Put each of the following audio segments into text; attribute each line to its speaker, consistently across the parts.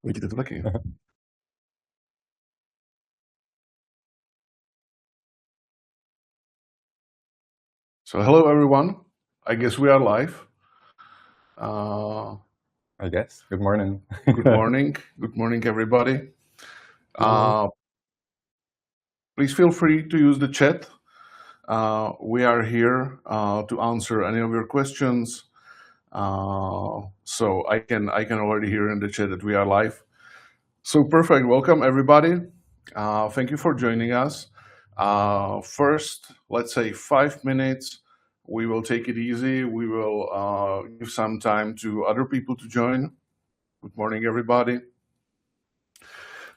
Speaker 1: Vidíte to taky. So hello everyone. I guess we are live.
Speaker 2: I guess. Good morning.
Speaker 1: Good morning. Good morning, everybody. Please feel free to use the chat. We are here to answer any of your questions. So I can already hear in the chat that we are live. So perfect. Welcome everybody. Thank you for joining us. First, let's say 5 minutes. We will take it easy. We will give some time to other people to join. Good morning, everybody.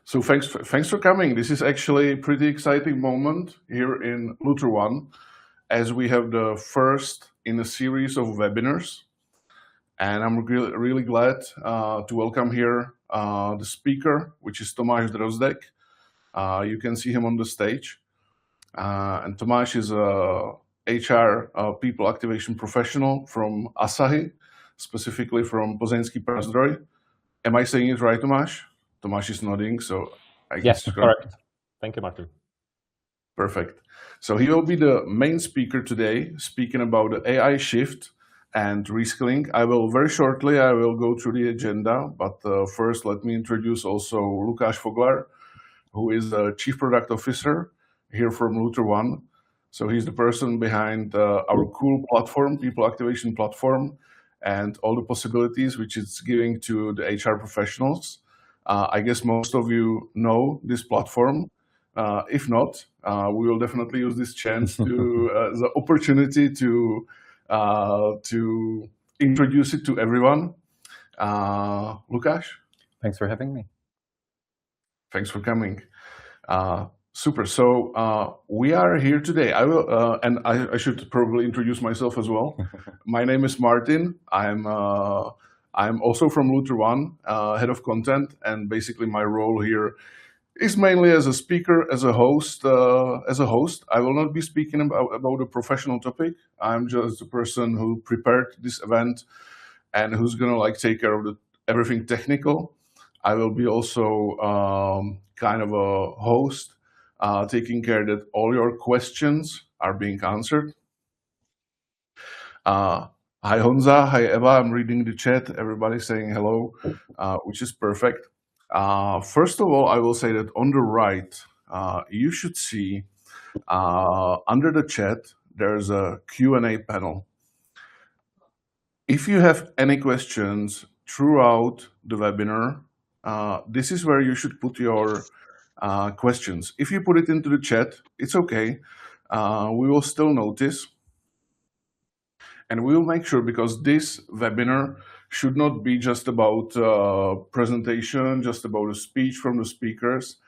Speaker 1: So thanks for coming. This is actually a pretty exciting moment here in LutherOne, as we have the first in a series of webinars. And I'm really glad to welcome here the speaker, which is Tomáš Drozdek. You can see him on the stage. And Tomáš is a HR people activation professional from Asahi, specifically from Plzeňský Prazdroj. Am I saying it right, Tomáš? Tomáš is nodding, so I guess.
Speaker 2: Yes, correct. Thank you, Martin.
Speaker 1: Perfect. So he will be the main speaker today, speaking about the AI shift and reskilling. I will go through the agenda, but first let me introduce also Lukáš Foglar, who is the Chief Product Officer here from LutherOne. So he's the person behind our cool platform, people activation platform, and all the possibilities which it's giving to the HR professionals. I guess most of you know this platform. If not, we will definitely use this chance to the opportunity to introduce it to everyone. Lukáš?
Speaker 2: Thanks for having me.
Speaker 1: Thanks for coming. Super. So we are here today. I will, and I should probably introduce myself as well. My name is Martin. I'm also from LutherOne, head of content, and basically my role here is mainly as a speaker, as a host. I will not be speaking about a professional topic. I'm just the person who prepared this event and who's gonna take care of everything technical. I will be also kind of a host, taking care that all your questions are being answered. Hi Honza, hi Eva, I'm reading the chat, everybody's saying hello, which is perfect. First of all, I will say that on the right, you should see under the chat, there's a Q&A panel. If you have any questions throughout the webinar, this is where you should put your questions. If you put it into the chat, it's okay. We will still notice. And we will make sure, because this webinar should not be just about presentation, just about a speech from the speakers,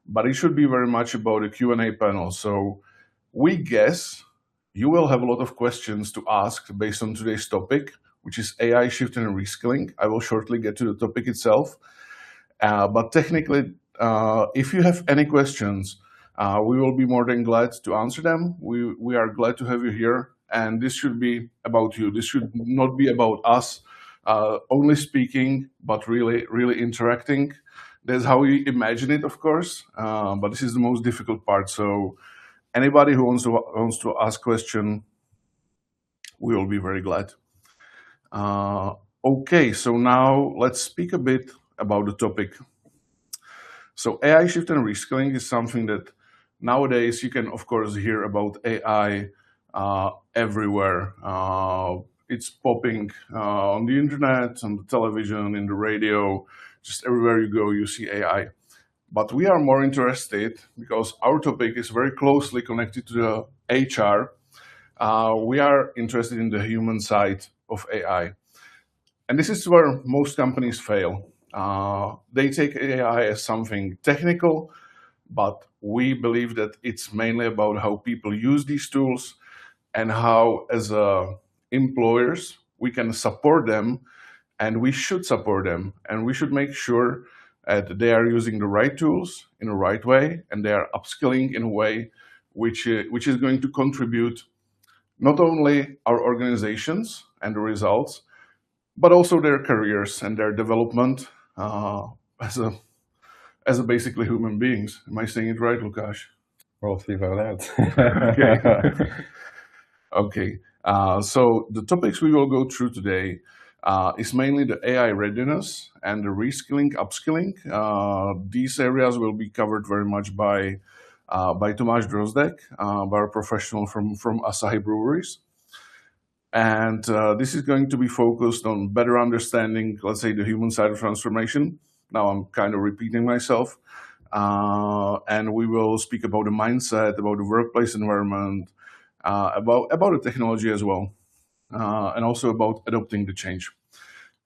Speaker 1: but it should be very much about a Q&A panel. So we guess you will have a lot of questions to ask based on today's topic, which is AI shift and reskilling. I will shortly get to the topic itself. But technically, if you have any questions, we will be more than glad to answer them. We are glad to have you here. And this should be about you. This should not be about us only speaking, but really interacting. That's how we imagine it, of course. But this is the most difficult part. So anybody who wants to ask a question, we will be very glad. Okay, so now let's speak a bit about the topic. So AI shift and reskilling is something that nowadays you can, of course, hear about AI everywhere. It's popping on the internet, on the television, in the radio, just everywhere you go, you see AI. But we are more interested, because our topic is very closely connected to the HR. We are interested in the human side of AI. And this is where most companies fail. They take AI as something technical, but we believe that it's mainly about how people use these tools and how, as employers, we can support them, and we should support them, and we should make sure that they are using the right tools in the right way, and they are upskilling in a way which is going to contribute not only our organizations and the results, but also their careers and their development as a basically human beings. Am I saying it right, Lukáš?
Speaker 2: We'll see about that.
Speaker 1: Okay. Okay. So the topics we will go through today is mainly the AI readiness and the reskilling, upskilling. These areas will be covered very much by Tomáš Drozdek, our professional from Asahi Breweries. And this is going to be focused on better understanding, let's say, the human side of transformation. Now I'm kind of repeating myself. And we will speak about the mindset, about the workplace environment, about the technology as well, and also about adopting the change.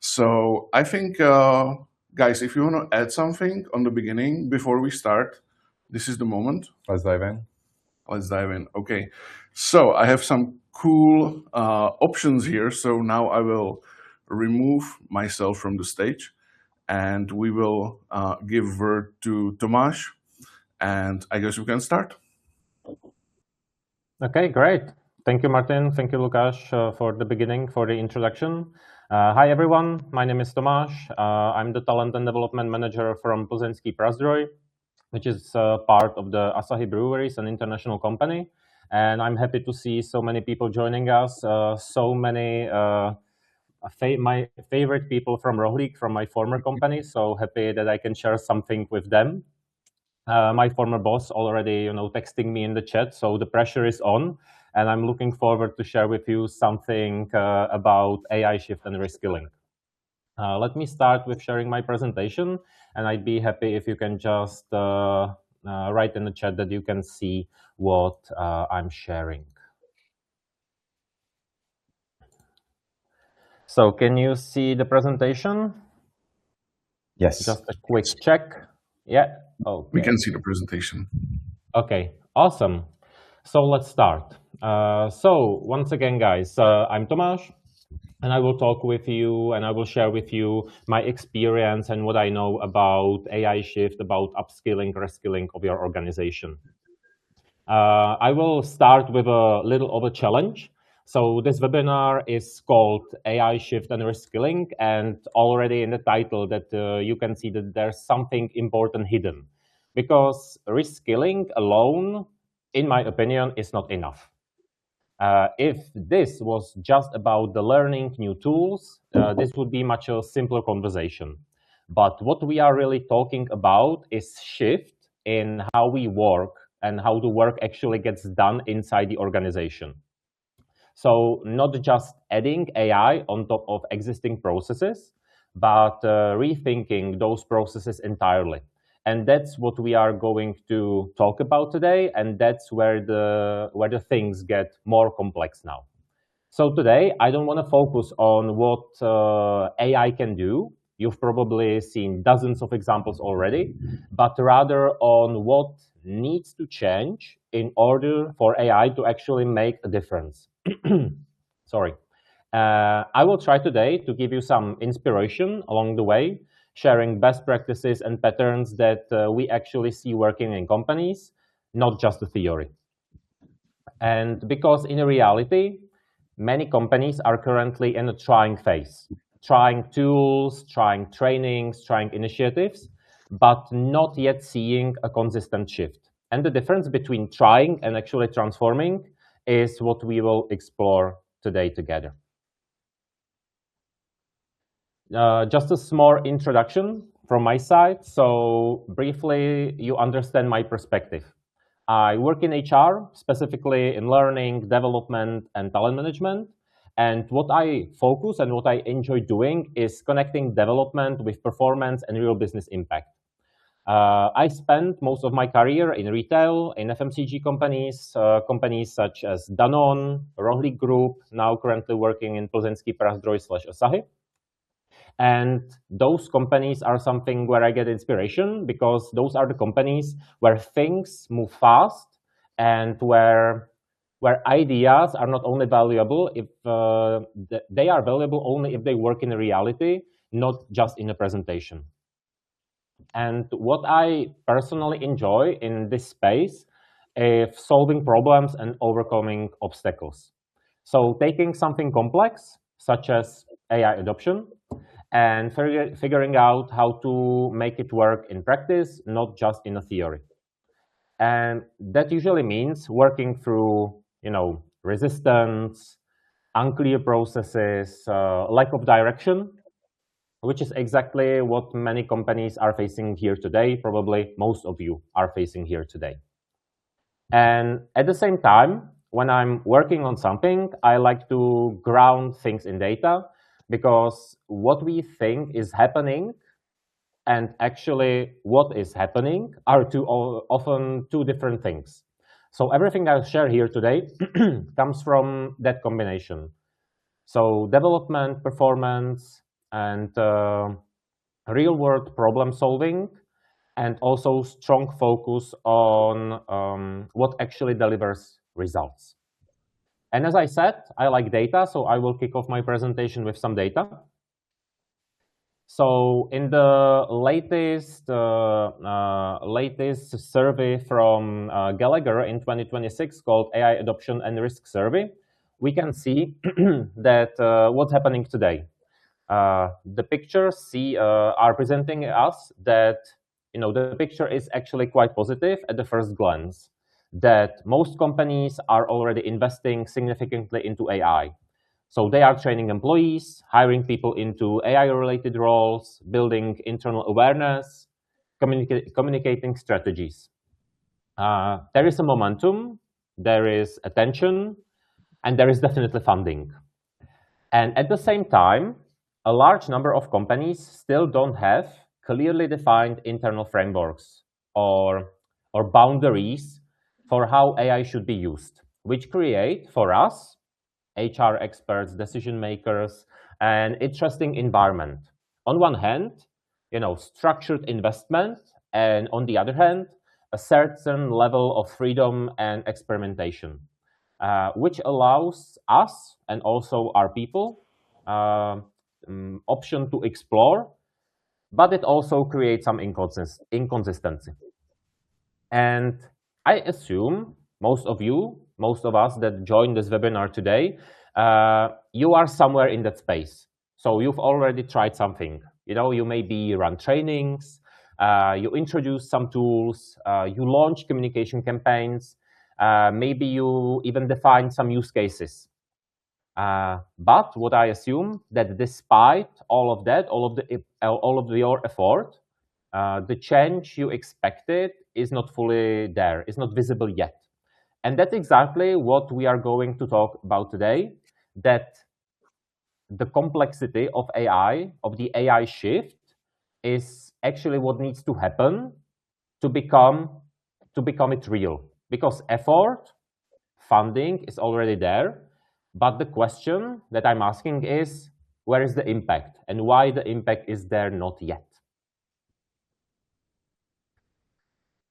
Speaker 1: So I think, guys, if you want to add something on the beginning before we start, this is the moment.
Speaker 2: Let's dive in.
Speaker 1: Let's dive in. Okay. So I have some cool options here. So now I will remove myself from the stage and we will give word to Tomáš. And I guess we can start.
Speaker 3: Okay, great. Thank you, Martin. Thank you, Lukáš, for the beginning, for the introduction. Hi, everyone. My name is Tomáš. I'm the Talent and Development Manager from Plzeňský Prazdroj, which is part of the Asahi Breweries, an international company. And I'm happy to see so many people joining us, so many my favorite people from Rohlík, from my former company. So happy that I can share something with them. My former boss already, texting me in the chat, so the pressure is on, and I'm looking forward to share with you something about AI shift and reskilling. Let me start with sharing my presentation, and I'd be happy if you can just write in the chat that you can see what I'm sharing. So can you see the presentation?
Speaker 2: Yes.
Speaker 3: Just a quick check. Yeah. Okay.
Speaker 1: We can see the presentation.
Speaker 3: Okay, awesome. So let's start. So once again, guys, I'm Tomáš, and I will talk with you and I will share with you my experience and what I know about AI shift, about upskilling, reskilling of your organization. I will start with a little of a challenge. So this webinar is called AI Shift and Reskilling, and already in the title that you can see that there's something important hidden, because reskilling alone, in my opinion, is not enough. If this was just about the learning new tools, this would be much a simpler conversation. But what we are really talking about is shift in how we work and how the work actually gets done inside the organization. So not just adding AI on top of existing processes, but rethinking those processes entirely. And that's what we are going to talk about today, and that's where the things get more complex now. So today, I don't want to focus on what AI can do. You've probably seen dozens of examples already, but rather on what needs to change in order for AI to actually make a difference. Sorry. I will try today to give you some inspiration along the way, sharing best practices and patterns that we actually see working in companies, not just the theory. And because in reality, many companies are currently in a trying phase, trying tools, trying trainings, trying initiatives, but not yet seeing a consistent shift. And the difference between trying and actually transforming is what we will explore today together. Just a small introduction from my side. So briefly, you understand my perspective. I work in HR, specifically in learning, development, and talent management. And what I focus and what I enjoy doing is connecting development with performance and real business impact. I spent most of my career in retail, in FMCG companies, companies such as Danone, Rohlík Group, now currently working in Plzeňský Prazdroj / Asahi. And those companies are something where I get inspiration, because those are the companies where things move fast and where ideas are not only valuable if they are valuable only if they work in reality, not just in a presentation. And what I personally enjoy in this space is solving problems and overcoming obstacles. So taking something complex, such as AI adoption, and figuring out how to make it work in practice, not just in a theory. And that usually means working through, resistance, unclear processes, lack of direction, which is exactly what many companies are facing here today. Probably most of you are facing here today. And at the same time, when I'm working on something, I like to ground things in data, because what we think is happening and actually what is happening are often two different things. So everything I'll share here today comes from that combination. So development, performance, and real-world problem solving, and also strong focus on what actually delivers results. And as I said, I like data, so I will kick off my presentation with some data. So in the latest survey from Gallagher in 2026 called AI Adoption and Risk Survey, we can see that what's happening today. The pictures are presenting us that the picture is actually quite positive at the first glance, that most companies are already investing significantly into AI. So they are training employees, hiring people into AI-related roles, building internal awareness, communicating strategies. There is a momentum, there is attention, and there is definitely funding. And at the same time, a large number of companies still don't have clearly defined internal frameworks or boundaries for how AI should be used, which create for us, HR experts, decision makers, an interesting environment. On one hand, structured investment, and on the other hand, a certain level of freedom and experimentation, which allows us and also our people option to explore, but it also creates some inconsistency. And I assume most of us that joined this webinar today, you are somewhere in that space. So you've already tried something. You maybe run trainings, you introduce some tools, you launch communication campaigns, maybe you even define some use cases. But what I assume that despite all of that, all of your effort, the change you expected is not fully there, is not visible yet. And that's exactly what we are going to talk about today, that the complexity of AI, of the AI shift, is actually what needs to happen to become it real. Because effort, funding is already there, but the question that I'm asking is, where is the impact, and why the impact is there not yet?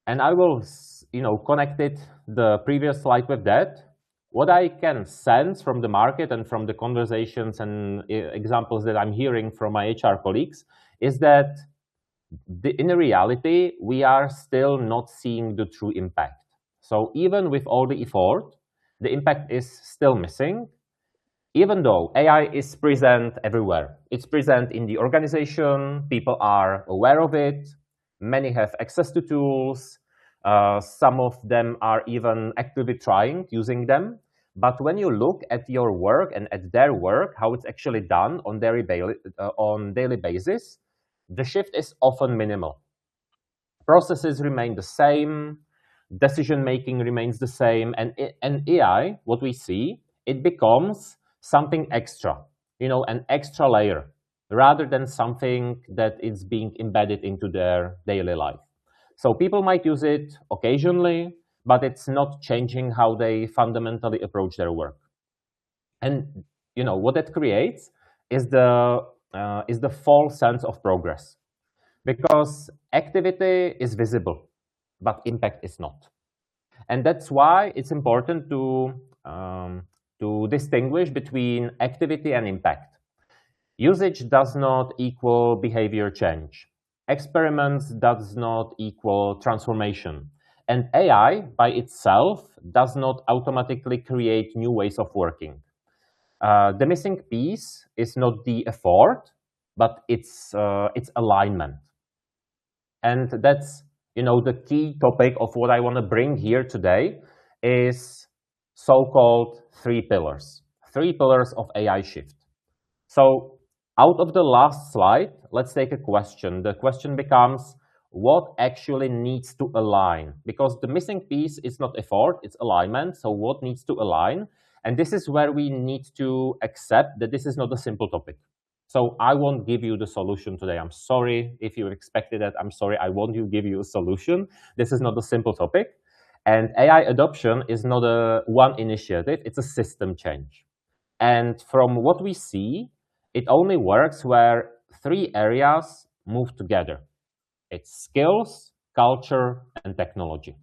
Speaker 3: And I will, connect the previous slide with that. What I can sense from the market and from the conversations and examples that I'm hearing from my HR colleagues is that in reality, we are still not seeing the true impact. So even with all the effort, the impact is still missing, even though AI is present everywhere. It's present in the organization, people are aware of it, many have access to tools, some of them are even actively trying, using them. But when you look at your work and at their work, how it's actually done on daily basis, the shift is often minimal. Processes remain the same, decision-making remains the same, and AI, what we see, it becomes something extra, an extra layer, rather than something that is being embedded into their daily life. So people might use it occasionally, but it's not changing how they fundamentally approach their work. And what it creates is the false sense of progress, because activity is visible, but impact is not. And that's why it's important to distinguish between activity and impact. Usage does not equal behavior change. Experiments does not equal transformation. And AI by itself does not automatically create new ways of working. The missing piece is not the effort, but it's alignment. And that's, the key topic of what I want to bring here today is so-called 3 pillars. 3 pillars of AI shift. So out of the last slide, let's take a question. The question becomes, what actually needs to align? Because the missing piece is not effort, it's alignment. So what needs to align? And this is where we need to accept that this is not a simple topic. So I won't give you the solution today. I'm sorry if you expected that. I'm sorry, I won't give you a solution. This is not a simple topic. And AI adoption is not a one initiative, it's a system change. And from what we see, it only works where 3 areas move together. It's skills, culture, and technology.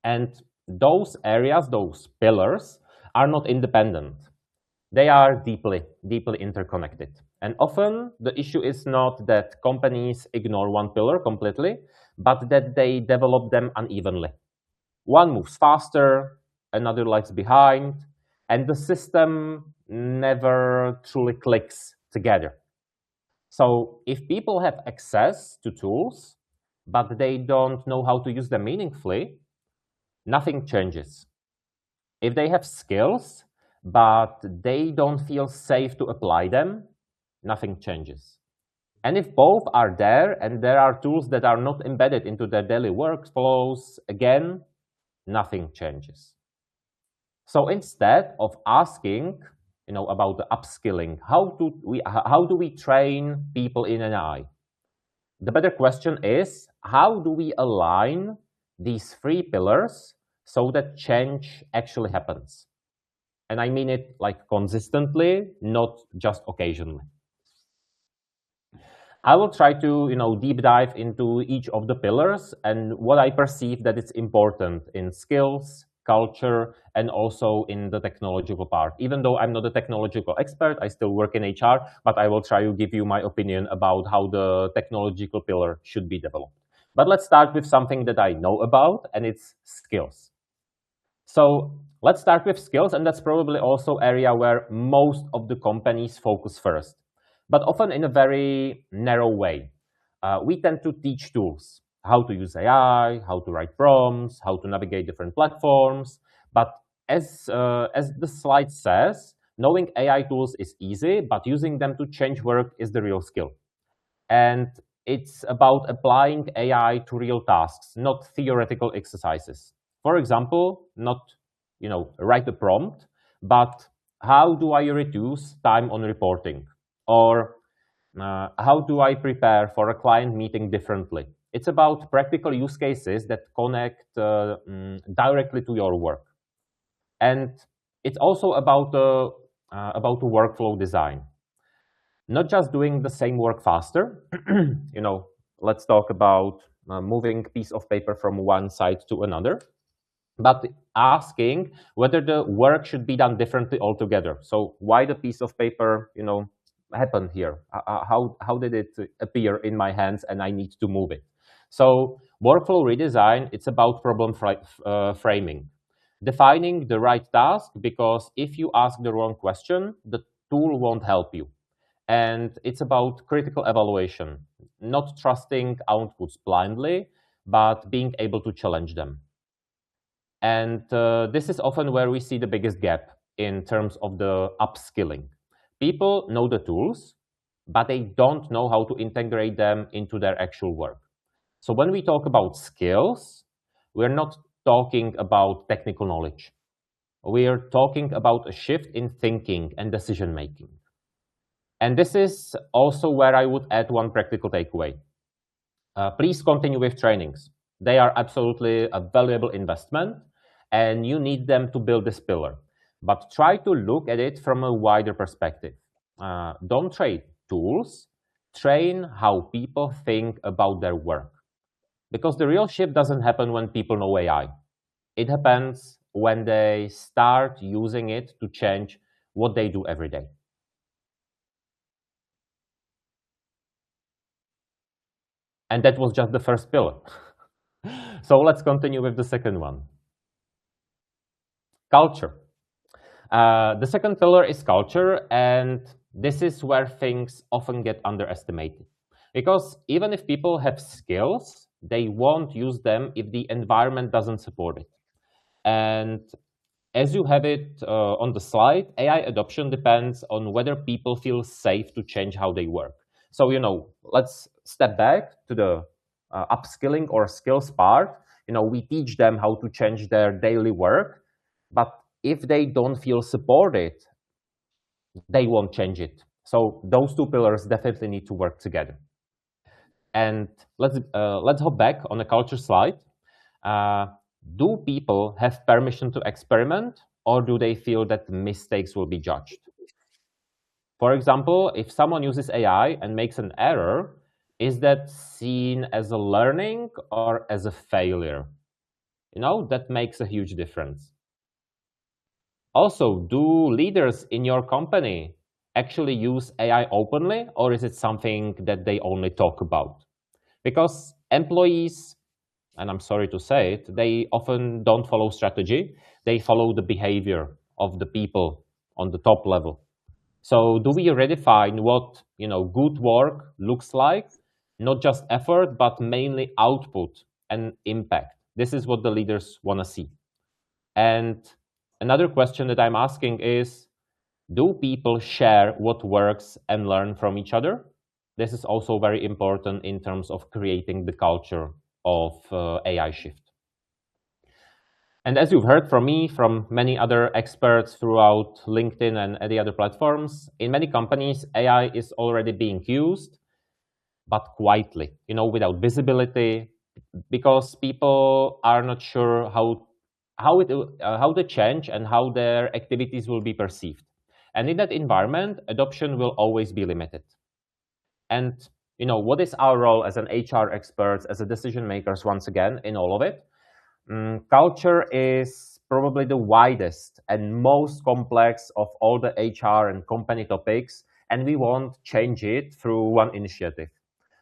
Speaker 3: And those areas, those pillars, are not independent. They are deeply, deeply interconnected. And often the issue is not that companies ignore one pillar completely, but that they develop them unevenly. One moves faster, another lags behind, and the system never truly clicks together. So if people have access to tools, but they don't know how to use them meaningfully, nothing changes. If they have skills, but they don't feel safe to apply them, nothing changes. And if both are there and there are tools that are not embedded into their daily workflows, again, nothing changes. So instead of asking, about the upskilling, how do we train people in AI? The better question is, how do we align these 3 pillars so that change actually happens? And I mean it like consistently, not just occasionally. I will try to, deep dive into each of the pillars and what I perceive that it's important in skills, culture, and also in the technological part. Even though I'm not a technological expert, I still work in HR, but I will try to give you my opinion about how the technological pillar should be developed. But let's start with something that I know about, and it's skills. So let's start with skills, and that's probably also area where most of the companies focus first, but often in a very narrow way. We tend to teach tools, how to use AI, how to write prompts, how to navigate different platforms. But as the slide says, knowing AI tools is easy, but using them to change work is the real skill. And it's about applying AI to real tasks, not theoretical exercises. For example, not write a prompt, but how do I reduce time on reporting? Or how do I prepare for a client meeting differently? It's about practical use cases that connect directly to your work. And it's also about the workflow design. Not just doing the same work faster. Let's talk about moving a piece of paper from one side to another, but asking whether the work should be done differently altogether. So why the piece of paper, happened here? How did it appear in my hands and I need to move it? So workflow redesign, it's about problem framing. Defining the right task, because if you ask the wrong question, the tool won't help you. And it's about critical evaluation, not trusting outputs blindly, but being able to challenge them. And this is often where we see the biggest gap in terms of the upskilling. People know the tools, but they don't know how to integrate them into their actual work. So when we talk about skills, we're not talking about technical knowledge. We are talking about a shift in thinking and decision making. And this is also where I would add one practical takeaway. Please continue with trainings. They are absolutely a valuable investment, and you need them to build this pillar. But try to look at it from a wider perspective. Don't train tools, train how people think about their work. Because the real shift doesn't happen when people know AI. It happens when they start using it to change what they do every day. And that was just the first pillar. So let's continue with the second one. Culture. The second pillar is culture, and this is where things often get underestimated. Because even if people have skills, they won't use them if the environment doesn't support it. And as you have it on the slide, AI adoption depends on whether people feel safe to change how they work. So, let's step back to the upskilling or skills part. We teach them how to change their daily work, but if they don't feel supported, they won't change it. So those two pillars definitely need to work together. And let's hop back on the culture slide. Do people have permission to experiment, or do they feel that mistakes will be judged? For example, if someone uses AI and makes an error, is that seen as a learning or as a failure? That makes a huge difference. Also, do leaders in your company actually use AI openly, or is it something that they only talk about? Because employees, and I'm sorry to say it, they often don't follow strategy. They follow the behavior of the people on the top level. So do we redefine what good work looks like? Not just effort, but mainly output and impact. This is what the leaders want to see. And another question that I'm asking is, do people share what works and learn from each other? This is also very important in terms of creating the culture of AI shift. And as you've heard from me, from many other experts throughout LinkedIn and the other platforms, in many companies, AI is already being used, but quietly, without visibility, because people are not sure how the change and how their activities will be perceived. And in that environment, adoption will always be limited. And what is our role as an HR experts, as a decision makers, once again, in all of it? Culture is probably the widest and most complex of all the HR and company topics, and we won't change it through one initiative.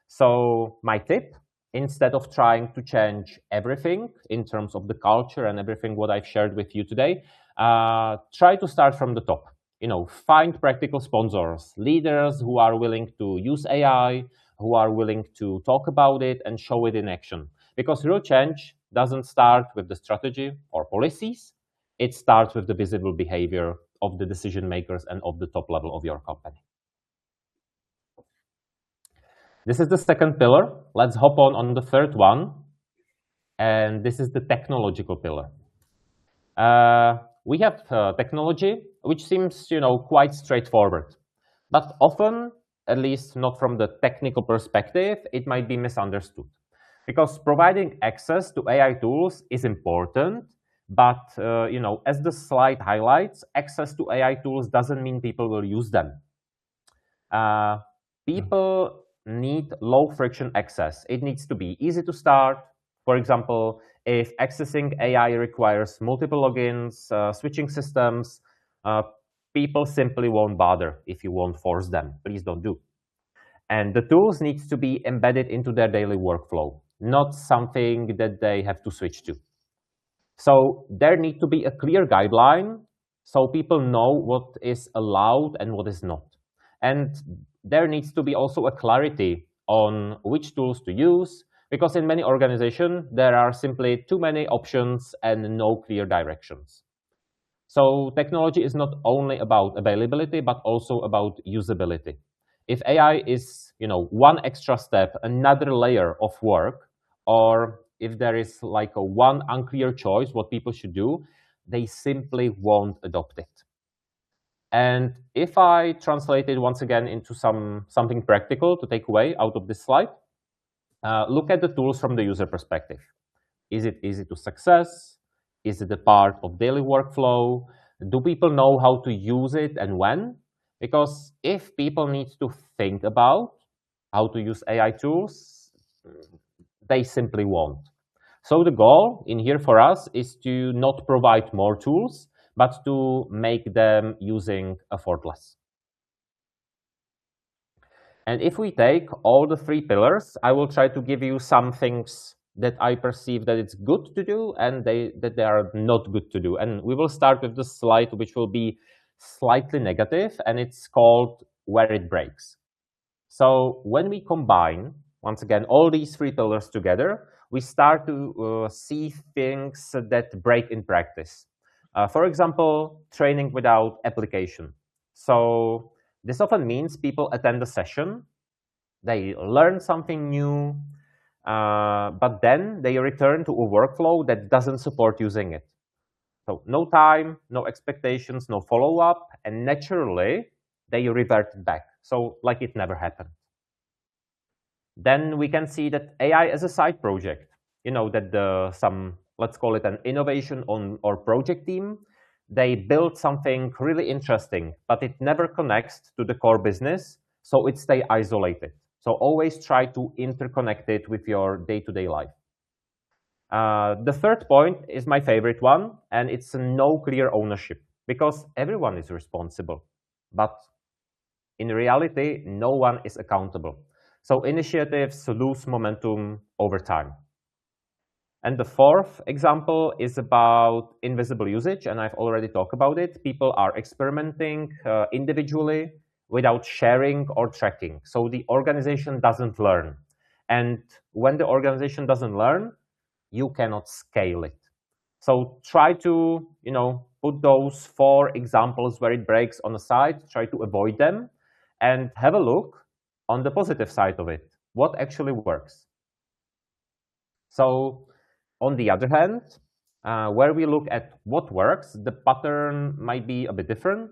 Speaker 3: So my tip, instead of trying to change everything in terms of the culture and everything what I've shared with you today, try to start from the top. Find practical sponsors, leaders who are willing to use AI, who are willing to talk about it and show it in action. Because real change doesn't start with the strategy or policies. It starts with the visible behavior of the decision makers and of the top level of your company. This is the second pillar. Let's hop on the third one. And this is the technological pillar. We have technology, which seems, quite straightforward. But often, at least not from the technical perspective, it might be misunderstood. Because providing access to AI tools is important, but as the slide highlights, access to AI tools doesn't mean people will use them. People need low friction access. It needs to be easy to start. For example, if accessing AI requires multiple logins, switching systems, people simply won't bother if you won't force them. Please don't do. And the tools need to be embedded into their daily workflow, not something that they have to switch to. So there needs to be a clear guideline so people know what is allowed and what is not. And there needs to be also a clarity on which tools to use, because in many organizations, there are simply too many options and no clear directions. So technology is not only about availability, but also about usability. If AI is, one extra step, another layer of work, or if there is like a one unclear choice what people should do, they simply won't adopt it. And if I translate it once again into something practical to take away out of this slide, look at the tools from the user perspective. Is it easy to access? Is it a part of daily workflow? Do people know how to use it and when? Because if people need to think about how to use AI tools, they simply won't. So the goal in here for us is to not provide more tools, but to make them using effortless. And if we take all the three pillars, I will try to give you some things that I perceive that it's good to do and that they are not good to do. And we will start with the slide, which will be slightly negative, and it's called where it breaks. So when we combine, once again, all these three pillars together, we start to see things that break in practice. For example, training without application. So this often means people attend a session, they learn something new, but then they return to a workflow that doesn't support using it. So no time, no expectations, no follow-up, and naturally, they revert back. So like it never happened. Then we can see that AI as a side project, that some, let's call it an innovation or project team, they build something really interesting, but it never connects to the core business, so it stays isolated. So always try to interconnect it with your day-to-day life. The third point is my favorite one, and it's no clear ownership, because everyone is responsible, but in reality, no one is accountable. So initiatives lose momentum over time. And the fourth example is about invisible usage, and I've already talked about it. People are experimenting individually without sharing or tracking. So the organization doesn't learn. And when the organization doesn't learn, you cannot scale it. So try to, put those 4 examples where it breaks on the side, try to avoid them, and have a look on the positive side of it. What actually works? So on the other hand, where we look at what works, the pattern might be a bit different.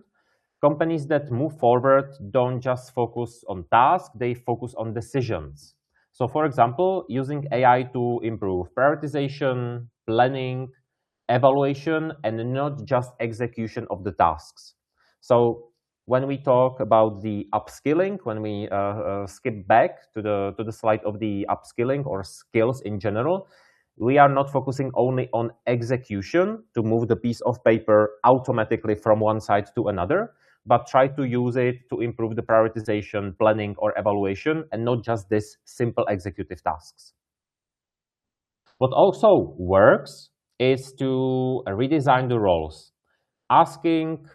Speaker 3: Companies that move forward don't just focus on tasks, they focus on decisions. So for example, using AI to improve prioritization, planning, evaluation, and not just execution of the tasks. So when we talk about the upskilling, when we skip back to the slide of the upskilling or skills in general, we are not focusing only on execution to move the piece of paper automatically from one side to another, but try to use it to improve the prioritization, planning, or evaluation, and not just these simple executive tasks. What also works is to redesign the roles, asking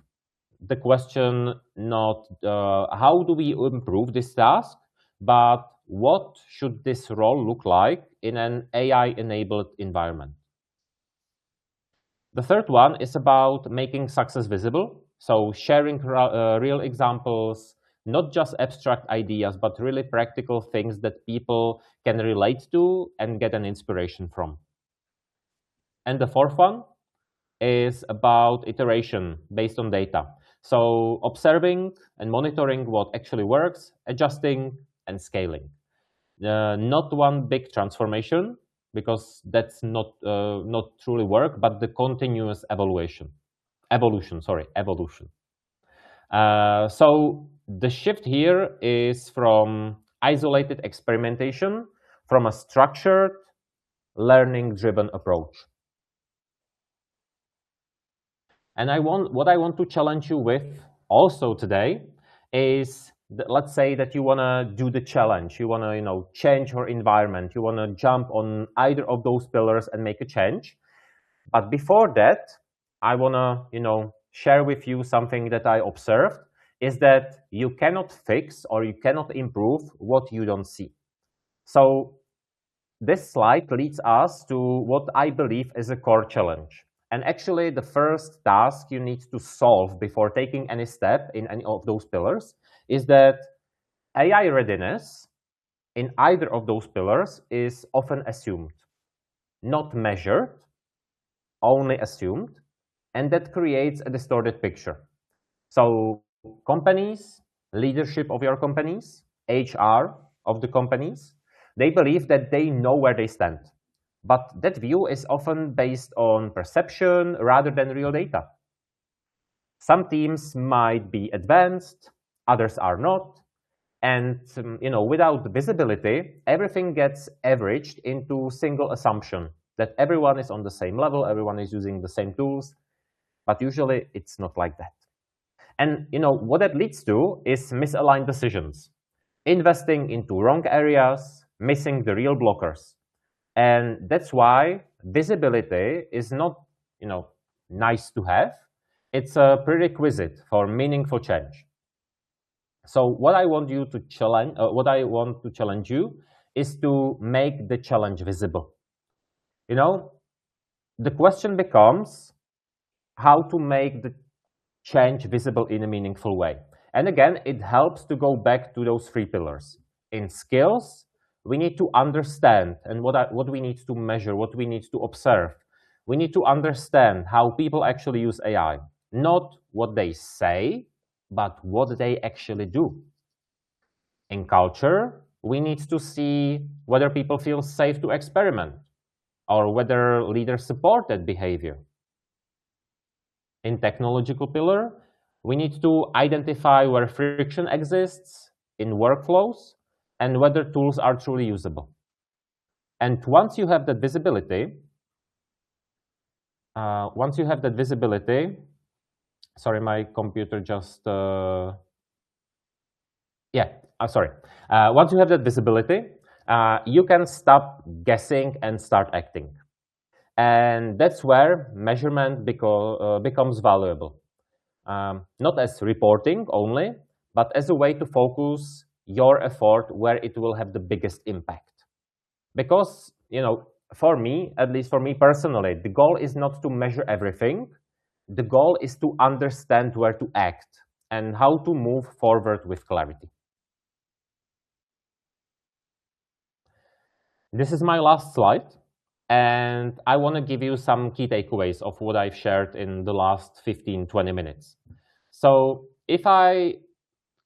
Speaker 3: the question not how do we improve this task, but what should this role look like in an AI-enabled environment. The third one is about making success visible. So sharing real examples, not just abstract ideas, but really practical things that people can relate to and get an inspiration from. And the fourth one is about iteration based on data. So observing and monitoring what actually works, adjusting and scaling. Not one big transformation, because that's not truly work, but the continuous evolution. So the shift here is from isolated experimentation from a structured, learning-driven approach. And what I want to challenge you with also today is that, let's say that you want to do the challenge, you want to change your environment, you want to jump on either of those pillars and make a change. But before that, I want to share with you something that I observed, is that you cannot fix or you cannot improve what you don't see. So this slide leads us to what I believe is a core challenge. And actually, the first task you need to solve before taking any step in any of those pillars is that AI readiness in either of those pillars is often assumed, not measured, only assumed, and that creates a distorted picture. So companies, leadership of your companies, HR of the companies, they believe that they know where they stand. But that view is often based on perception rather than real data. Some teams might be advanced, others are not. And without visibility, everything gets averaged into single assumption that everyone is on the same level, everyone is using the same tools, but usually it's not like that. And what that leads to is misaligned decisions, investing into wrong areas, missing the real blockers. And that's why visibility is not, nice to have. It's a prerequisite for meaningful change. So what I want you to challenge, what I want to challenge you is to make the challenge visible. You know, the question becomes how to make the change visible in a meaningful way. And again, it helps to go back to those 3 pillars. In skills, we need to understand and what we need to measure, what we need to observe. We need to understand how people actually use AI, not what they say, but what they actually do. In culture, we need to see whether people feel safe to experiment or whether leaders support that behavior. In technological pillar, we need to identify where friction exists in workflows and whether tools are truly usable. And once you have that visibility, sorry, my computer just, once you have that visibility, you can stop guessing and start acting. And that's where measurement becomes valuable. Not as reporting only, but as a way to focus your effort where it will have the biggest impact. Because, for me, at least for me personally, the goal is not to measure everything. The goal is to understand where to act and how to move forward with clarity. This is my last slide, and I want to give you some key takeaways of what I've shared in the last 15-20 minutes. So if I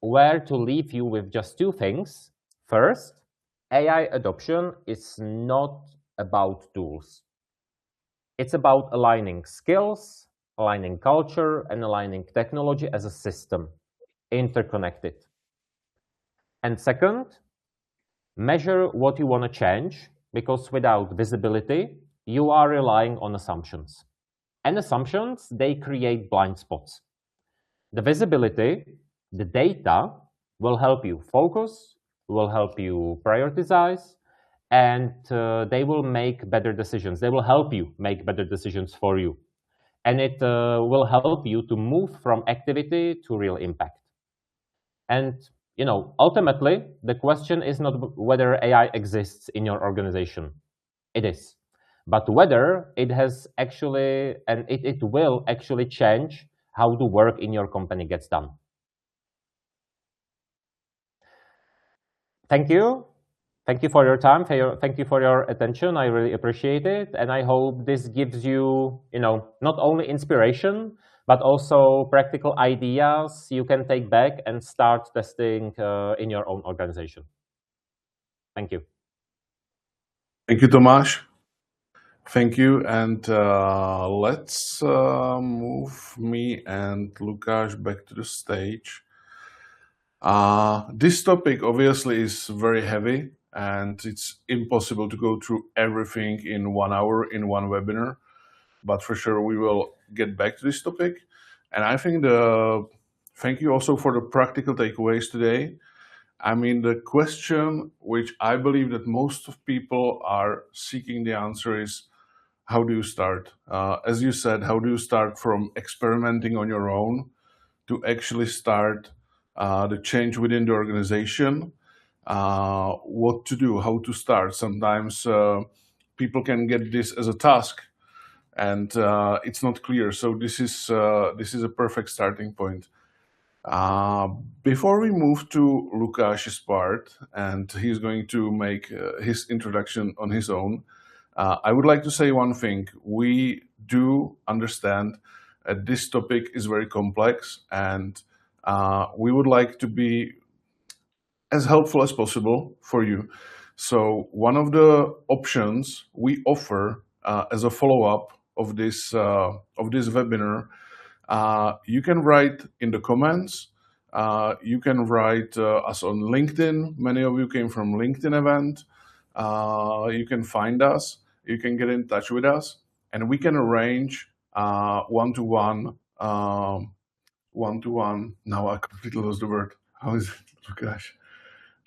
Speaker 3: were to leave you with just 2 things, first, AI adoption is not about tools. It's about aligning skills, aligning culture, and aligning technology as a system, interconnected. And second, measure what you want to change, because without visibility, you are relying on assumptions. And assumptions, they create blind spots. The visibility, the data, will help you focus, will help you prioritize, and they will make better decisions. They will help you make better decisions for you. And it will help you to move from activity to real impact. And ultimately, the question is not whether AI exists in your organization. It is. But whether it has actually, and it will actually change how the work in your company gets done. Thank you. Thank you for your time. Thank you for your attention. I really appreciate it. And I hope this gives you, not only inspiration, but also practical ideas you can take back and start testing in your own organization. Thank you.
Speaker 1: Thank you, Tomáš. Thank you. And let's move me and Lukáš back to the stage. This topic obviously is very heavy, and it's impossible to go through everything in 1 hour in one webinar, but for sure we will get back to this topic. And I think thank you also for the practical takeaways today. I mean, the question which I believe that most of people are seeking the answer is, how do you start? As you said, how do you start from experimenting on your own to actually start the change within the organization? What to do, how to start. Sometimes people can get this as a task, and it's not clear. So this is a perfect starting point. Before we move to Lukáš's part, and he's going to make his introduction on his own, I would like to say one thing. We do understand that this topic is very complex, and we would like to be as helpful as possible for you. So one of the options we offer as a follow-up of this webinar, you can write in the comments. You can write us on LinkedIn. Many of you came from LinkedIn event. You can find us. You can get in touch with us, and we can arrange one-to-one. Now I completely lost the word. How is it, Lukáš?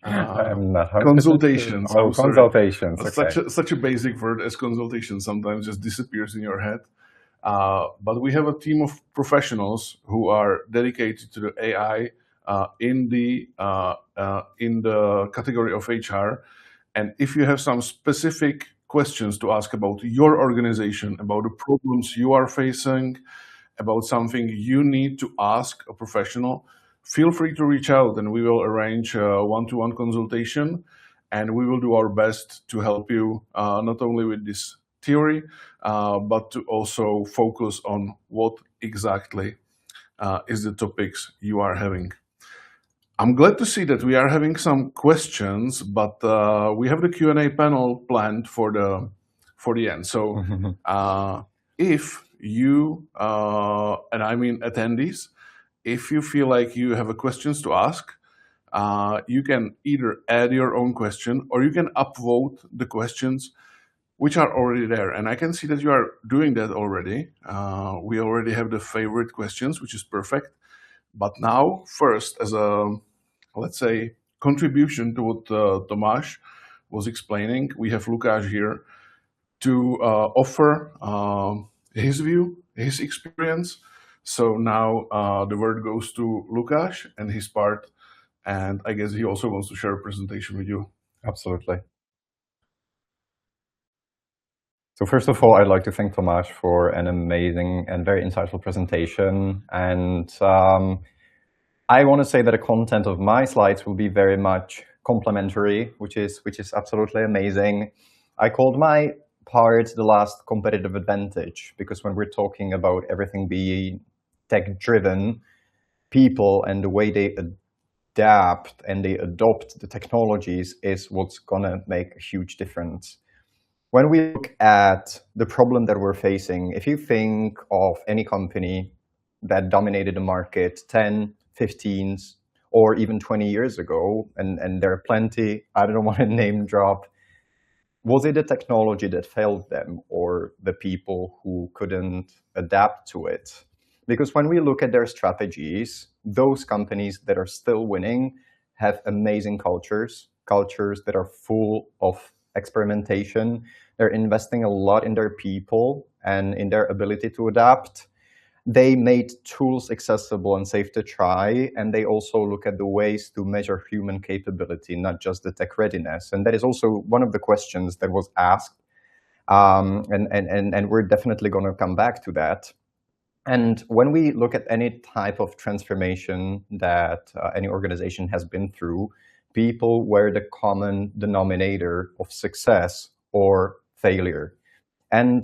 Speaker 2: I'm not
Speaker 1: Consultations.
Speaker 2: Oh, consultations.
Speaker 1: Okay. Such a basic word as consultation sometimes just disappears in your head. But we have a team of professionals who are dedicated to the AI in the category of HR. And if you have some specific questions to ask about your organization, about the problems you are facing, about something you need to ask a professional, feel free to reach out and we will arrange a one-to-one consultation, and we will do our best to help you not only with this theory, but to also focus on what exactly is the topics you are having. I'm glad to see that we are having some questions, but we have the Q&A panel planned for the end. So if you, and I mean attendees, if you feel like you have questions to ask, you can either add your own question or you can upvote the questions which are already there. And I can see that you are doing that already. We already have the favorite questions, which is perfect. But now, first, as a, let's say, contribution to what Tomáš was explaining, we have Lukáš here to offer his view, his experience. So now the word goes to Lukáš and his part, and I guess he also wants to share a presentation with you.
Speaker 2: Absolutely. So first of all, I'd like to thank Tomáš for an amazing and very insightful presentation. And I want to say that the content of my slides will be very much complementary, which is absolutely amazing. I called my part the last competitive advantage, because when we're talking about everything being tech-driven, people and the way they adapt and they adopt the technologies is what's gonna make a huge difference. When we look at the problem that we're facing, if you think of any company that dominated the market 10, 15, or even 20 years ago, and there are plenty, I don't want to name drop, was it the technology that failed them or the people who couldn't adapt to it? Because when we look at their strategies, those companies that are still winning have amazing cultures that are full of experimentation. They're investing a lot in their people and in their ability to adapt. They made tools accessible and safe to try, and they also look at the ways to measure human capability, not just the tech readiness. And that is also one of the questions that was asked, and we're definitely going to come back to that. And when we look at any type of transformation that any organization has been through, people were the common denominator of success or failure. And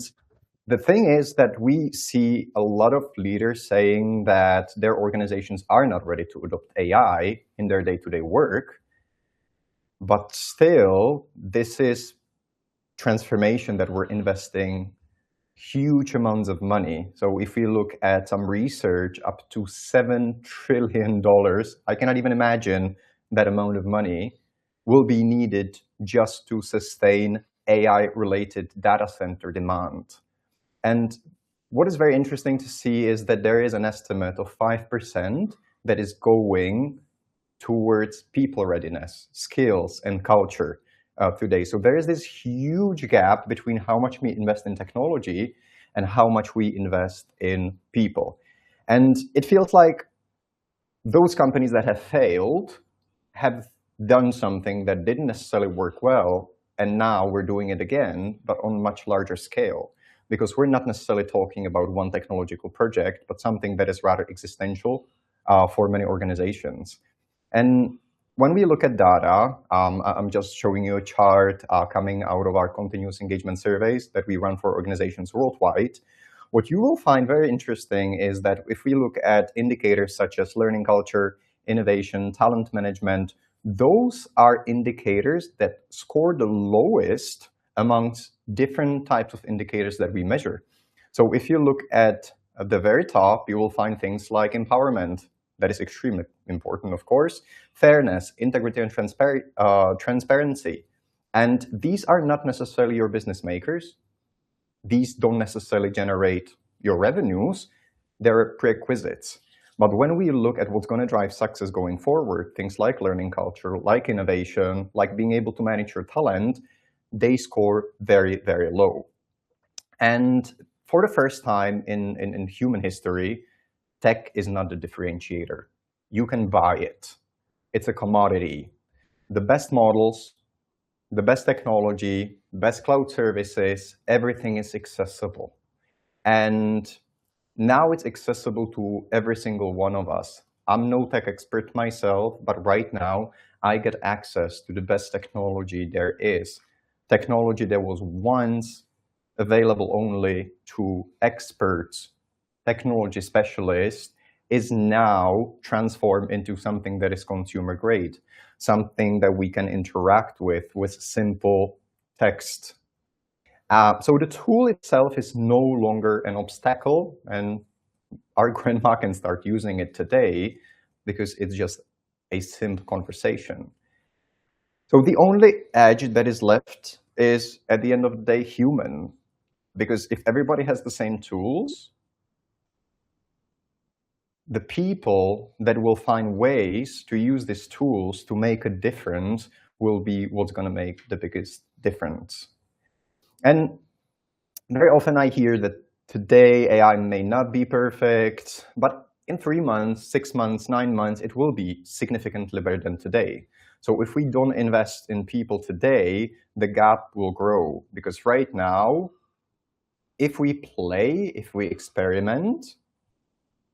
Speaker 2: the thing is that we see a lot of leaders saying that their organizations are not ready to adopt AI in their day-to-day work, but still, this is transformation that we're investing huge amounts of money. So if we look at some research, up to $7 trillion, I cannot even imagine that amount of money will be needed just to sustain AI-related data center demand. And what is very interesting to see is that there is an estimate of 5% that is going towards people readiness, skills, and culture today. So there is this huge gap between how much we invest in technology and how much we invest in people. And it feels like those companies that have failed have done something that didn't necessarily work well, and now we're doing it again, but on a much larger scale. Because we're not necessarily talking about one technological project, but something that is rather existential for many organizations. And when we look at data, I'm just showing you a chart coming out of our continuous engagement surveys that we run for organizations worldwide. What you will find very interesting is that if we look at indicators such as learning culture, innovation, talent management, those are indicators that score the lowest amongst different types of indicators that we measure. So if you look at the very top, you will find things like empowerment. That is extremely important, of course. Fairness, integrity, and transparency. And these are not necessarily your business makers. These don't necessarily generate your revenues. They're prerequisites. But when we look at what's going to drive success going forward, things like learning culture, like innovation, like being able to manage your talent, they score very, very low. And for the first time in human history, tech is not the differentiator. you can buy it. It's a commodity. The best models, the best technology, best cloud services, everything is accessible. And now it's accessible to every single one of us. I'm no tech expert myself, but right now I get access to the best technology there is. Technology that was once available only to experts, technology specialists, is now transformed into something that is consumer grade, something that we can interact with simple text. So the tool itself is no longer an obstacle, and our grandma can start using it today because it's just a simple conversation. So the only edge that is left is, at the end of the day, human. Because if everybody has the same tools, the people that will find ways to use these tools to make a difference will be what's going to make the biggest difference. And very often I hear that today AI may not be perfect, but in 3 months, 6 months, 9 months, it will be significantly better than today. So if we don't invest in people today, the gap will grow. Because right now, if we play, if we experiment,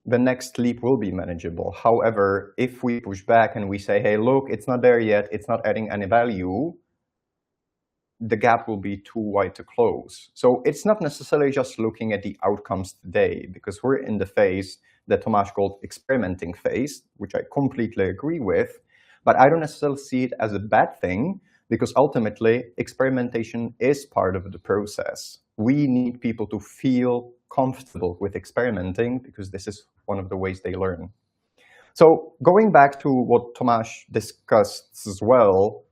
Speaker 2: the next leap will be manageable. However, if we push back and we say, hey, look, it's not there yet, it's not adding any value, the gap will be too wide to close. So it's not necessarily just looking at the outcomes today, because we're in the phase that Tomáš called experimenting phase, which I completely agree with, but I don't necessarily see it as a bad thing, because ultimately experimentation is part of the process. We need people to feel comfortable with experimenting, because this is one of the ways they learn. So going back to what Tomáš discussed as well,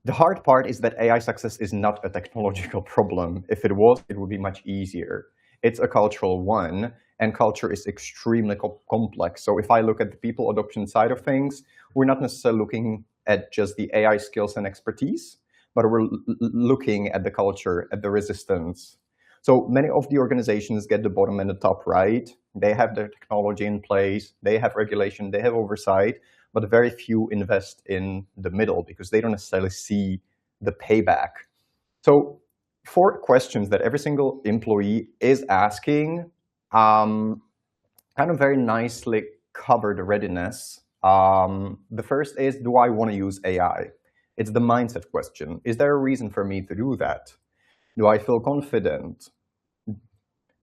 Speaker 2: the hard part is that AI success is not a technological problem. If it was, it would be much easier. It's a cultural one, and culture is extremely complex. So if I look at the people adoption side of things, we're not necessarily looking at just the AI skills and expertise, but we're looking at the culture, at the resistance. So many of the organizations get the bottom and the top right. They have their technology in place, they have regulation, they have oversight, but very few invest in the middle because they don't necessarily see the payback. So 4 questions that every single employee is asking kind of very nicely cover the readiness. The first is, do I want to use AI? It's the mindset question. Is there a reason for me to do that? Do I feel confident?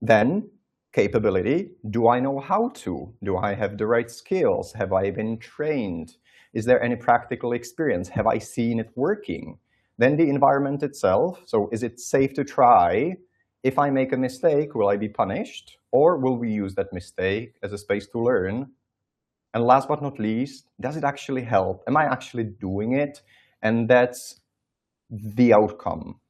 Speaker 2: Then, capability. Do I know how to? Do I have the right skills? Have I been trained? Is there any practical experience? Have I seen it working? Then the environment itself. So is it safe to try? If I make a mistake, will I be punished? Or will we use that mistake as a space to learn? And last but not least, does it actually help? Am I actually doing it? And that's the outcome.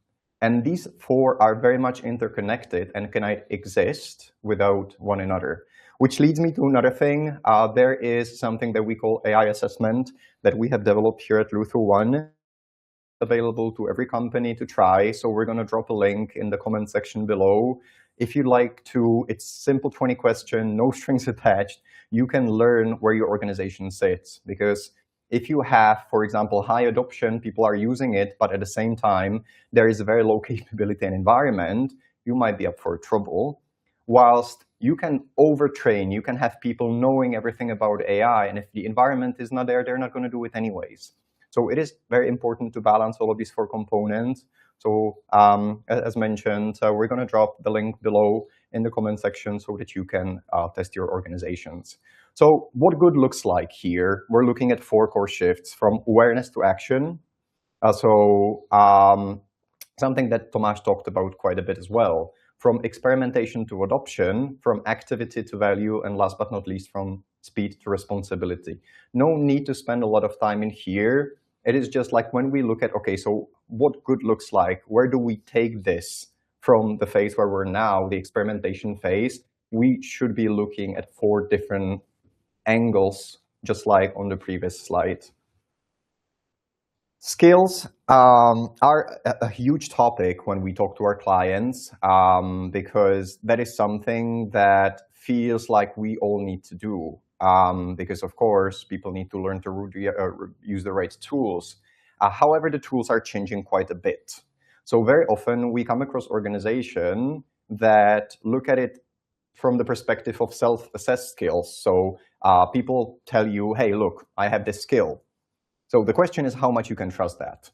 Speaker 2: And these 4 are very much interconnected and cannot exist without one another. Which leads me to another thing. There is something that we call AI assessment that we have developed here at LutherOne, available to every company to try. So we're going to drop a link in the comment section below. If you'd like to, it's simple 20 question, no strings attached. You can learn where your organization sits, because if you have, for example, high adoption, people are using it, but at the same time, there is a very low capability and environment, you might be up for trouble. Whilst you can overtrain, you can have people knowing everything about AI, and if the environment is not there, they're not going to do it anyways. So it is very important to balance all of these 4 components. So as mentioned, we're going to drop the link below in the comment section so that you can test your organizations. So what good looks like here, we're looking at 4 core shifts from awareness to action. Something that Tomáš talked about quite a bit as well, from experimentation to adoption, from activity to value, and last but not least, from speed to responsibility. No need to spend a lot of time in here. It is just like when we look at, okay, so what good looks like, where do we take this from the phase where we're now, the experimentation phase? We should be looking at 4 different angles, just like on the previous slide. Skills are a huge topic when we talk to our clients, because that is something that feels like we all need to do. because of course people need to learn to use the right tools. However, the tools are changing quite a bit. So very often we come across organizations that look at it from the perspective of self-assessed skills. So people tell you, hey, look, I have this skill. So the question is how much you can trust that.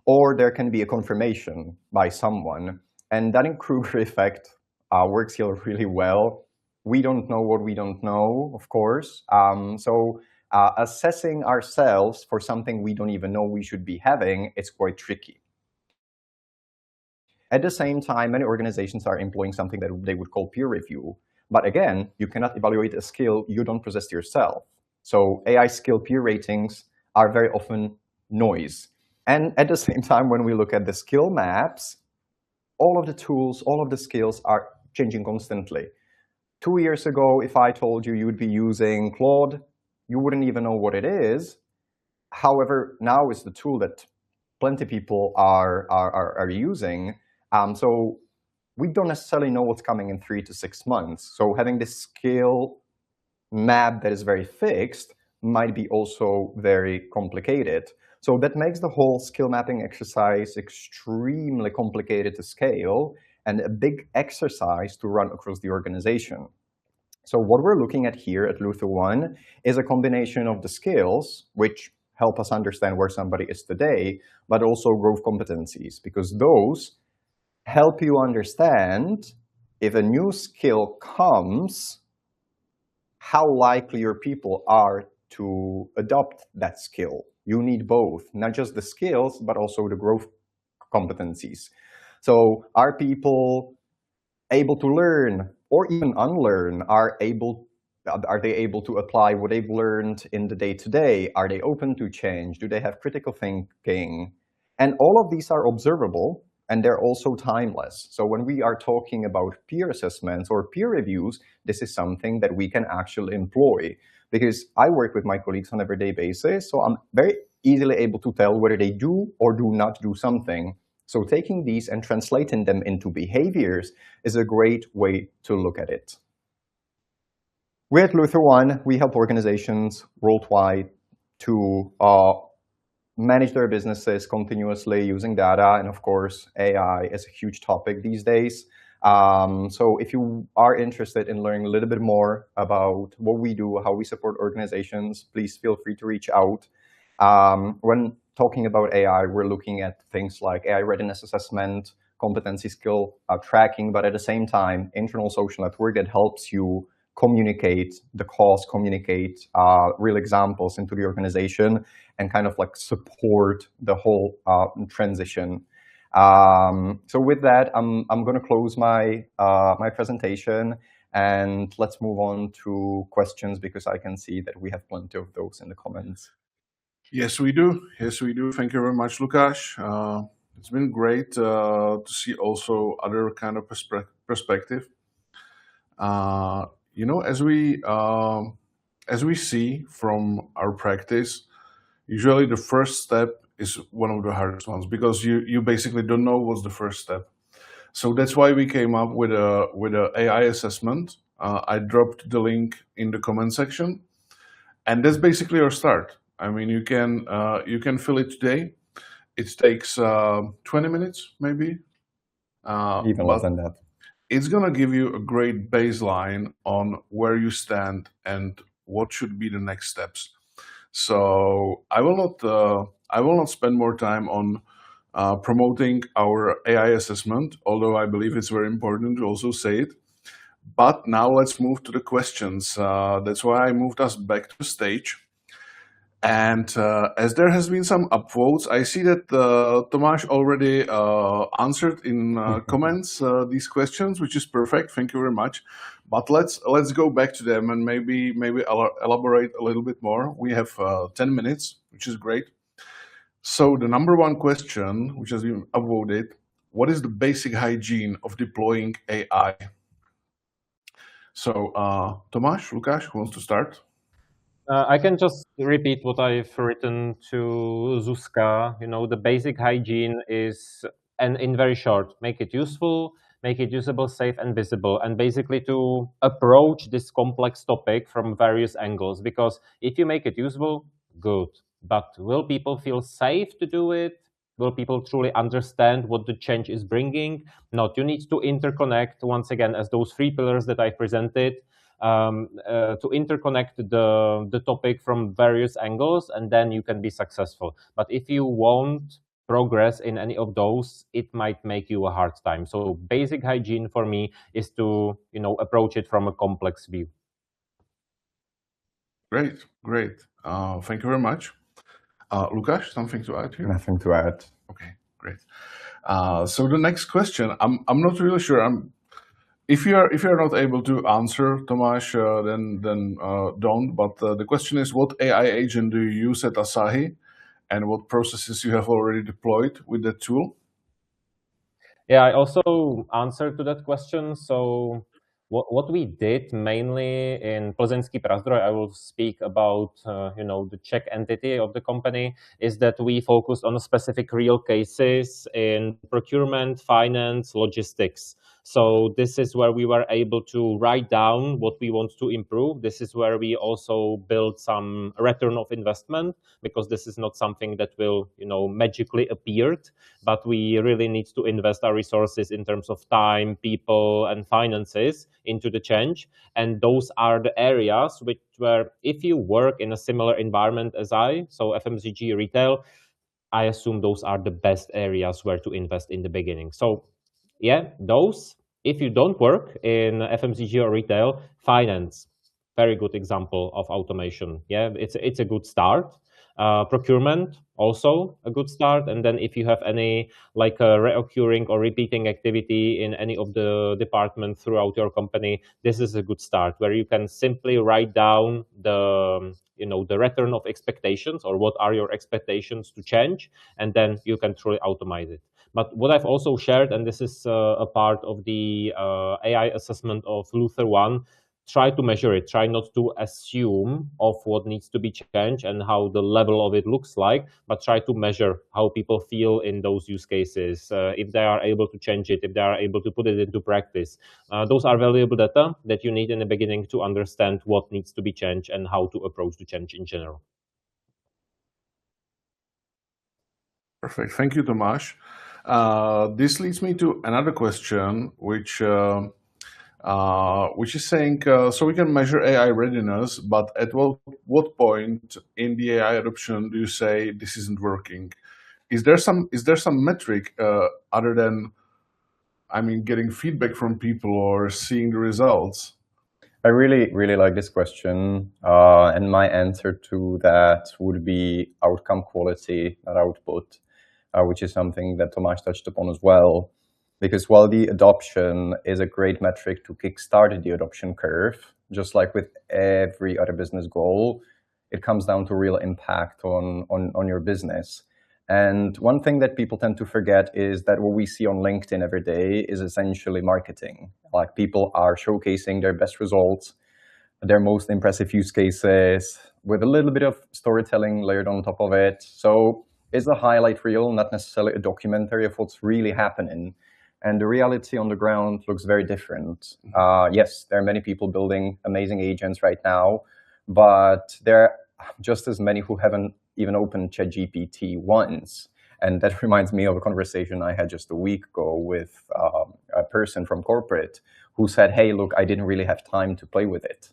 Speaker 2: Or there can be a confirmation by someone, and that in Kruger effect works here really well. We don't know what we don't know, of course. Assessing ourselves for something we don't even know we should be having, it's quite tricky. At the same time, many organizations are employing something that they would call peer review. But again, you cannot evaluate a skill you don't possess yourself. So AI skill peer ratings are very often noise. And at the same time, when we look at the skill maps, all of the tools, all of the skills are changing constantly. 2 years ago, if I told you would be using Claude, you wouldn't even know what it is. However, now it's the tool that plenty of people are using. So we don't necessarily know what's coming in 3 to 6 months. So having this skill map that is very fixed might be also very complicated. So that makes the whole skill mapping exercise extremely complicated to scale and a big exercise to run across the organization. So what we're looking at here at LutherOne is a combination of the skills, which help us understand where somebody is today, but also growth competencies, because those help you understand if a new skill comes, how likely your people are to adopt that skill. You need both, not just the skills, but also the growth competencies. So are people able to learn or even unlearn? Are they able to apply what they've learned in the day-to-day? Are they open to change? Do they have critical thinking? And all of these are observable, and they're also timeless. So when we are talking about peer assessments or peer reviews, this is something that we can actually employ, because I work with my colleagues on an everyday basis, so I'm very easily able to tell whether they do or do not do something. So taking these and translating them into behaviors is a great way to look at it. We at LutherOne, we help organizations worldwide to manage their businesses continuously using data, and of course, AI is a huge topic these days. So if you are interested in learning a little bit more about what we do, how we support organizations, please feel free to reach out. When talking about AI, we're looking at things like AI readiness assessment, competency skill tracking, but at the same time, internal social network that helps you communicate the cause, communicate real examples into the organization, and kind of like support the whole transition. So with that, I'm going to close my my presentation, and let's move on to questions, because I can see that we have plenty of those in the comments.
Speaker 1: Yes, we do. Yes, we do. Thank you very much, Lukáš. It's been great to see also other kind of perspective. You know, as we see from our practice, usually the first step is one of the hardest ones, because you basically don't know what's the first step. So that's why we came up with a AI assessment. I dropped the link in the comment section, and that's basically our start. I mean, you can fill it today. It takes 20 minutes, maybe.
Speaker 2: Even less than that.
Speaker 1: It's gonna give you a great baseline on where you stand and what should be the next steps. So I will not spend more time on promoting our AI assessment, although I believe it's very important to also say it. But now let's move to the questions. That's why I moved us back to the stage. And as there has been some upvotes, I see that Tomáš already answered in comments these questions, which is perfect. Thank you very much. But let's go back to them and maybe elaborate a little bit more. We have 10 minutes, which is great. So the number one question, which has been upvoted, what is the basic hygiene of deploying AI? So Tomáš, Lukáš, who wants to start?
Speaker 3: I can just repeat what I've written to Zuzka. You know, the basic hygiene is, and in very short, make it useful, make it usable, safe, and visible, and basically to approach this complex topic from various angles. Because if you make it usable, good, but will people feel safe to do it? Will people truly understand what the change is bringing? Not. You need to interconnect, once again, as those 3 pillars that I presented, to interconnect the topic from various angles, and then you can be successful. But if you won't progress in any of those, it might make you a hard time. So basic hygiene for me is to, approach it from a complex view.
Speaker 1: Great. Thank you very much. Lukáš, something to add here?
Speaker 2: Nothing to add.
Speaker 1: Okay, great. So the next question, I'm not really sure. If you're not able to answer, Tomáš, then don't. But the question is, what AI agent do you use at Asahi, and what processes you have already deployed with that tool?
Speaker 3: Yeah, I also answered to that question. So what we did mainly in Plzeňský Prazdroj, I will speak about the Czech entity of the company, is that we focused on specific real cases in procurement, finance, logistics. So this is where we were able to write down what we want to improve. This is where we also build some return of investment, because this is not something that will magically appear, but we really need to invest our resources in terms of time, people, and finances into the change. And those are the areas where if you work in a similar environment as so FMCG retail, I assume those are the best areas where to invest in the beginning. So yeah, those. If you don't work in FMCG or retail, finance, very good example of automation. Yeah, it's a good start. Procurement, also a good start. And then if you have any like a reoccurring or repeating activity in any of the departments throughout your company, this is a good start where you can simply write down the return of expectations, or what are your expectations to change, and then you can truly automate it. But what I've also shared, and this is a part of the AI assessment of LutherOne, try to measure it. Try not to assume of what needs to be changed and how the level of it looks like, but try to measure how people feel in those use cases, if they are able to change it, if they are able to put it into practice. Those are valuable data that you need in the beginning to understand what needs to be changed and how to approach the change in general.
Speaker 1: Perfect. Thank you, Tomáš. This leads me to another question, which is saying, so we can measure AI readiness, but at what point in the AI adoption do you say this isn't working? Is there some metric other than, getting feedback from people or seeing the results?
Speaker 2: I really like this question, and my answer to that would be outcome quality, not output, which is something that Tomáš touched upon as well. Because while the adoption is a great metric to kickstart the adoption curve, just like with every other business goal, it comes down to real impact on your business. And one thing that people tend to forget is that what we see on LinkedIn every day is essentially marketing. Like, people are showcasing their best results, their most impressive use cases, with a little bit of storytelling layered on top of it. So it's a highlight reel, not necessarily a documentary of what's really happening. And the reality on the ground looks very different. Yes, there are many people building amazing agents right now, but there are just as many who haven't even opened ChatGPT once. And that reminds me of a conversation I had just a week ago with a person from corporate who said, hey, look, I didn't really have time to play with it.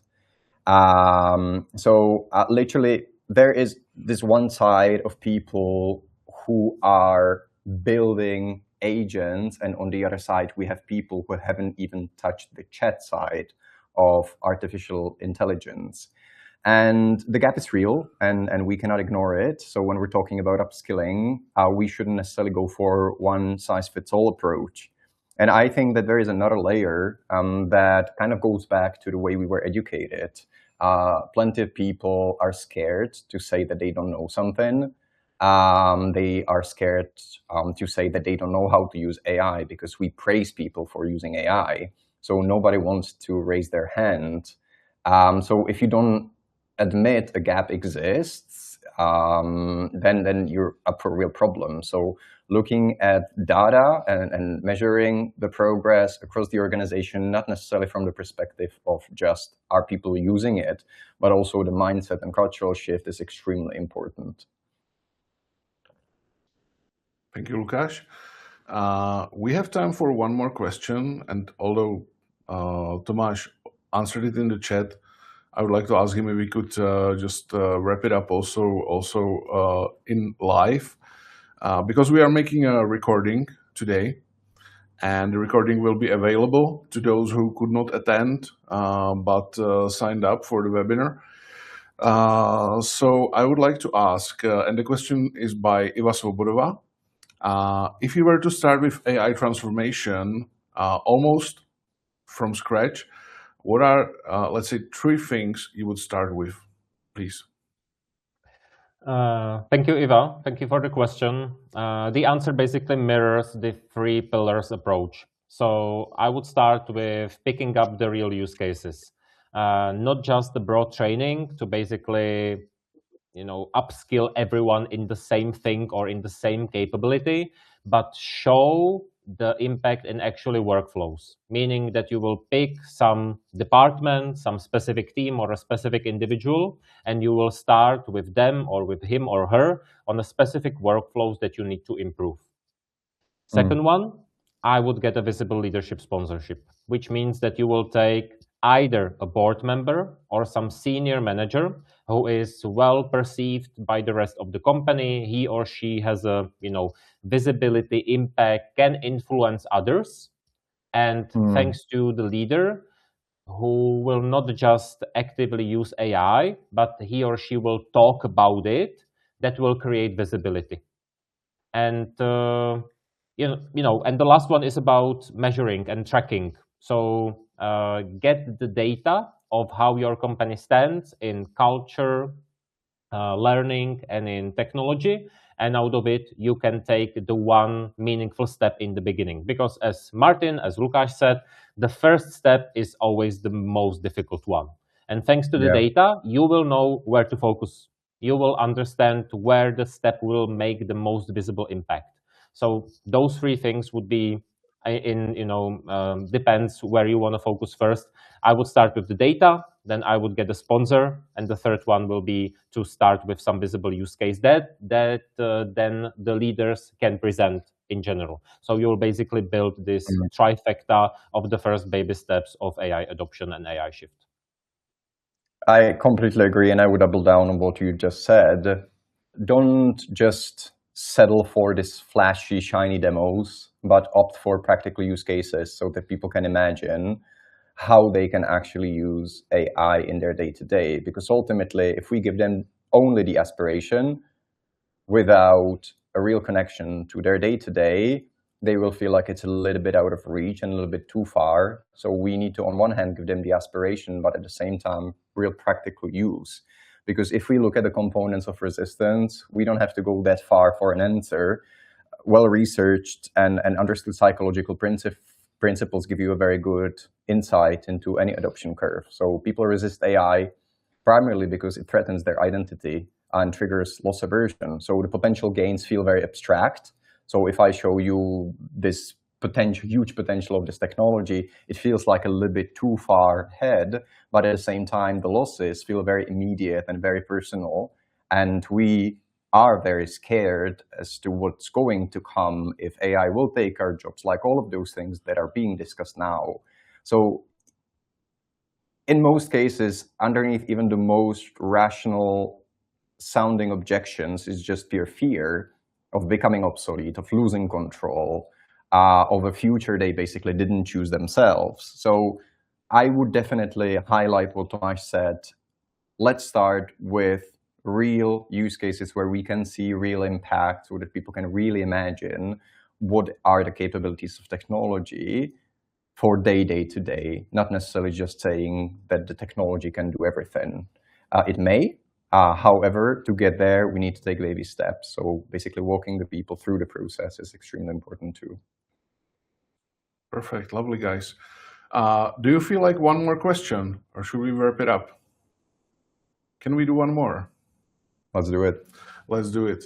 Speaker 2: Literally, there is this one side of people who are building agents, and on the other side, we have people who haven't even touched the chat side of artificial intelligence. And the gap is real, and we cannot ignore it. So when we're talking about upskilling, we shouldn't necessarily go for one-size-fits-all approach. And I think that there is another layer that kind of goes back to the way we were educated. Plenty of people are scared to say that they don't know something. They are scared to say that they don't know how to use AI, because we praise people for using AI. So nobody wants to raise their hand. So if you don't admit a gap exists, then you're up for a real problem. So looking at data and measuring the progress across the organization, not necessarily from the perspective of just are people using it, but also the mindset and cultural shift is extremely important.
Speaker 1: Thank you, Lukáš. We have time for one more question, and although Tomáš answered it in the chat, I would like to ask him if we could just wrap it up also in live, because we are making a recording today, and the recording will be available to those who could not attend but signed up for the webinar. So I would like to ask, and the question is by Iva Svobodova. If you were to start with AI transformation almost from scratch, what are, let's say, 3 things you would start with, please?
Speaker 3: Thank you, Iva. Thank you for the question. The answer basically mirrors the 3 pillars approach. So I would start with picking up the real use cases, not just the broad training to basically upskill everyone in the same thing or in the same capability, but show the impact in actually workflows, meaning that you will pick some department, some specific team or a specific individual, and you will start with them or with him or her on a specific workflows that you need to improve. Second one, I would get a visible leadership sponsorship, which means that you will take either a board member or some senior manager who is well perceived by the rest of the company. He or she has a visibility, impact, can influence others. And thanks to the leader who will not just actively use AI, but he or she will talk about it, that will create visibility. And and the last one is about measuring and tracking. So get the data of how your company stands in culture, learning, and in technology. And out of it, you can take the one meaningful step in the beginning. Because as Lukáš said, the first step is always the most difficult one. And thanks to the data, you will know where to focus. You will understand where the step will make the most visible impact. So those 3 things would be depends where you want to focus first. I would start with the data, then I would get a sponsor, and the third one will be to start with some visible use case that then the leaders can present in general. So you'll basically build this trifecta of the first baby steps of AI adoption and AI shift.
Speaker 2: I completely agree, and I would double down on what you just said. Don't just settle for this flashy, shiny demos, but opt for practical use cases so that people can imagine how they can actually use AI in their day-to-day. Because ultimately, if we give them only the aspiration without a real connection to their day-to-day, they will feel like it's a little bit out of reach and a little bit too far. So we need to, on one hand, give them the aspiration, but at the same time, real practical use. Because if we look at the components of resistance, we don't have to go that far for an answer. Well-researched and understood psychological principles give you a very good insight into any adoption curve. So people resist AI primarily because it threatens their identity and triggers loss aversion. So the potential gains feel very abstract. So if I show you this huge potential of this technology, it feels like a little bit too far ahead, but at the same time, the losses feel very immediate and very personal. And we are very scared as to what's going to come if AI will take our jobs, like all of those things that are being discussed now. So in most cases, underneath even the most rational sounding objections is just pure fear of becoming obsolete, of losing control, of a future they basically didn't choose themselves. So I would definitely highlight what Tomáš said. Let's start with real use cases where we can see real impact so that people can really imagine what are the capabilities of technology for day to day, not necessarily just saying that the technology can do everything. It may. However, to get there, we need to take baby steps. So basically walking the people through the process is extremely important too.
Speaker 1: Perfect. Lovely, guys. Do you feel like one more question, or should we wrap it up? Can we do one more?
Speaker 2: Let's do it.
Speaker 1: Let's do it.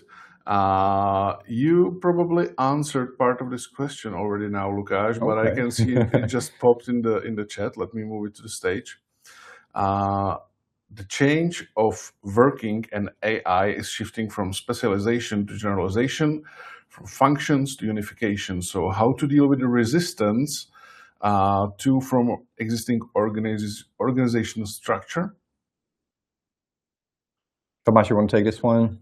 Speaker 1: You probably answered part of this question already now, Lukáš, but I
Speaker 2: Okay.
Speaker 1: can see it just popped in the chat. Let me move it to the stage. The change of working and AI is shifting from specialization to generalization, from functions to unification. So how to deal with the resistance from existing organizational structure?
Speaker 2: Tomáš, you want to take this one?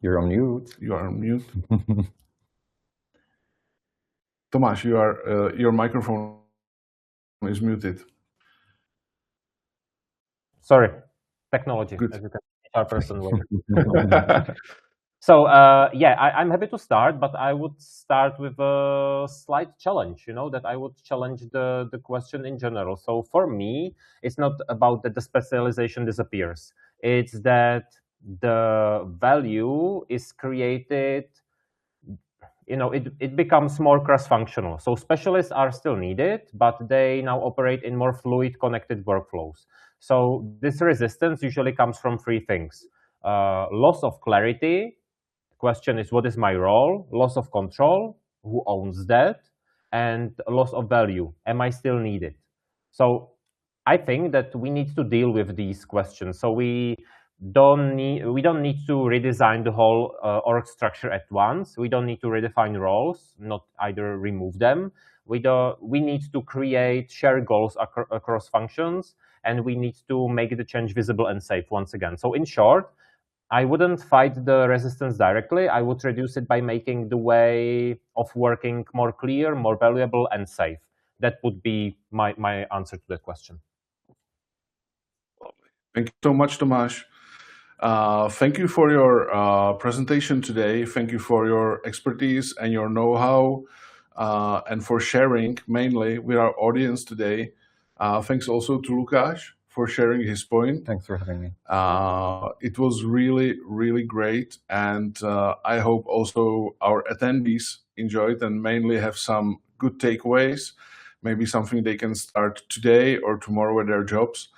Speaker 2: You're on mute.
Speaker 1: You are on mute. Tomáš, your microphone is muted.
Speaker 3: Sorry, technology.
Speaker 1: Good.
Speaker 3: As you can see, our person later. So yeah, I'm happy to start, but I would start with a slight challenge, that I would challenge the question in general. So for me, it's not about that the specialization disappears. It's that the value is created, it becomes more cross-functional. So specialists are still needed, but they now operate in more fluid, connected workflows. So this resistance usually comes from three things. Loss of clarity. Question is, what is my role? Loss of control, who owns that? And loss of value, am I still needed? So I think that we need to deal with these questions. So we don't need to redesign the whole org structure at once. We don't need to redefine roles, not either remove them. We need to create shared goals across functions, and we need to make the change visible and safe once again. So in short, I wouldn't fight the resistance directly. I would reduce it by making the way of working more clear, more valuable, and safe. That would be my answer to that question.
Speaker 1: Thank you so much, Tomáš. Thank you for your presentation today. Thank you for your expertise and your know-how, and for sharing mainly with our audience today. Thanks also to Lukáš for sharing his point.
Speaker 2: Thanks for having me.
Speaker 1: It was really, really great. And I hope also our attendees enjoyed and mainly have some good takeaways, maybe something they can start today or tomorrow with their jobs.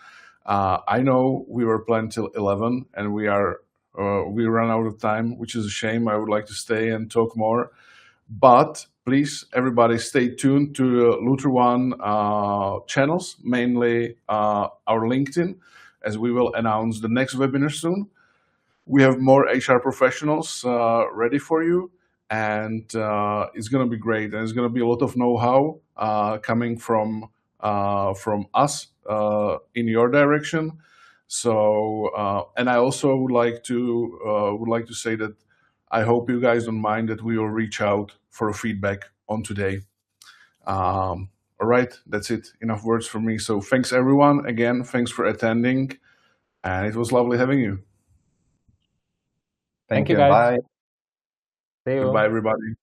Speaker 1: I know we were planned till 11 and we run out of time, which is a shame. I would like to stay and talk more. But please, everybody, stay tuned to LutherOne channels, mainly our LinkedIn, as we will announce the next webinar soon. We have more HR professionals ready for you, and it's going to be great. And it's going to be a lot of know-how coming from us in your direction. So, and I also would like to say that I hope you guys don't mind that we will reach out for feedback on today. All right, that's it. Enough words from me. So thanks everyone. Again, thanks for attending. And it was lovely having you.
Speaker 2: Thank
Speaker 3: you,
Speaker 2: you.
Speaker 3: guys.
Speaker 2: Bye.
Speaker 3: See you.
Speaker 1: Goodbye, everybody.